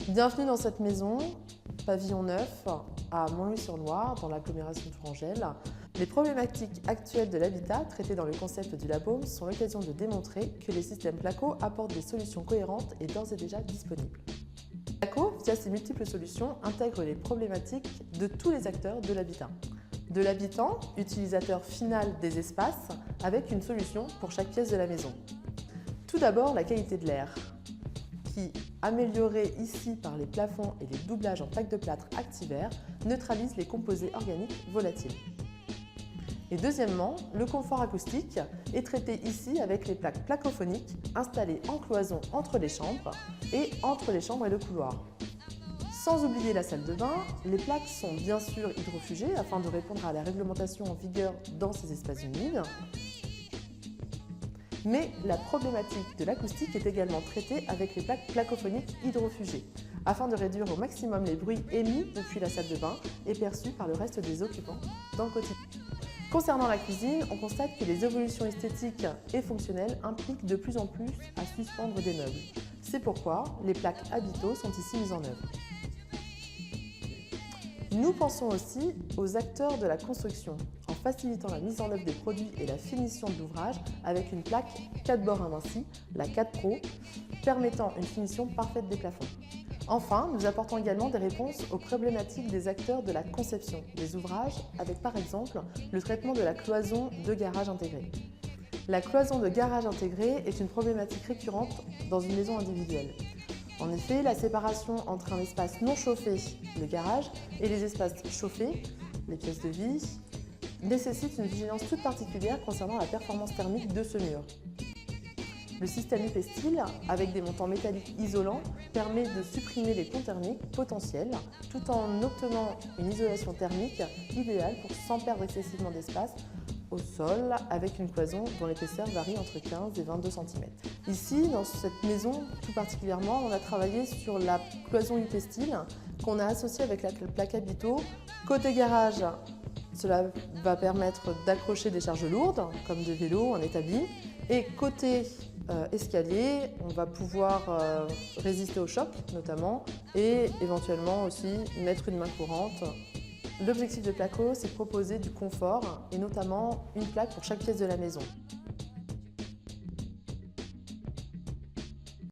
Bienvenue dans cette maison, pavillon 9, à Montlouis-sur-Loire, dans l'agglomération tourangelle. Les problématiques actuelles de l'habitat, traitées dans le concept du LabHome, sont l'occasion de démontrer que les systèmes Placo apportent des solutions cohérentes et d'ores et déjà disponibles. Placo, via ses multiples solutions, intègre les problématiques de tous les acteurs de l'habitat. De l'habitant, utilisateur final des espaces, avec une solution pour chaque pièce de la maison. Tout d'abord, la qualité de l'air, qui, améliorée ici par les plafonds et les doublages en plaques de plâtre Activair, neutralise les composés organiques volatiles. Et deuxièmement, le confort acoustique est traité ici avec les plaques placophoniques installées en cloison entre les chambres et entre les chambres et le couloir. Sans oublier la salle de bain, les plaques sont bien sûr hydrofugées afin de répondre à la réglementation en vigueur dans ces espaces humides. Mais la problématique de l'acoustique est également traitée avec les plaques placophoniques hydrofugées, afin de réduire au maximum les bruits émis depuis la salle de bain et perçus par le reste des occupants dans le quotidien. Concernant la cuisine, on constate que les évolutions esthétiques et fonctionnelles impliquent de plus en plus à suspendre des meubles. C'est pourquoi les plaques Habito sont ici mises en œuvre. Nous pensons aussi aux acteurs de la construction, en facilitant la mise en œuvre des produits et la finition de l'ouvrage avec une plaque 4 bords amincis, la 4 Pro, permettant une finition parfaite des plafonds. Enfin, nous apportons également des réponses aux problématiques des acteurs de la conception des ouvrages, avec par exemple le traitement de la cloison de garage intégrée. La cloison de garage intégrée est une problématique récurrente dans une maison individuelle. En effet, la séparation entre un espace non chauffé, le garage, et les espaces chauffés, les pièces de vie, nécessite une vigilance toute particulière concernant la performance thermique de ce mur. Le système UP-Style, avec des montants métalliques isolants, permet de supprimer les ponts thermiques potentiels tout en obtenant une isolation thermique idéale sans perdre excessivement d'espace au sol, avec une cloison dont l'épaisseur varie entre 15 et 22 cm. Ici, dans cette maison, tout particulièrement, on a travaillé sur la cloison UP-Style qu'on a associée avec la plaque Habito. Côté garage, cela va permettre d'accrocher des charges lourdes, comme des vélos en établi. Et côté escalier, on va pouvoir résister au choc notamment et éventuellement aussi mettre une main courante. L'objectif de Placo, c'est de proposer du confort et notamment une plaque pour chaque pièce de la maison.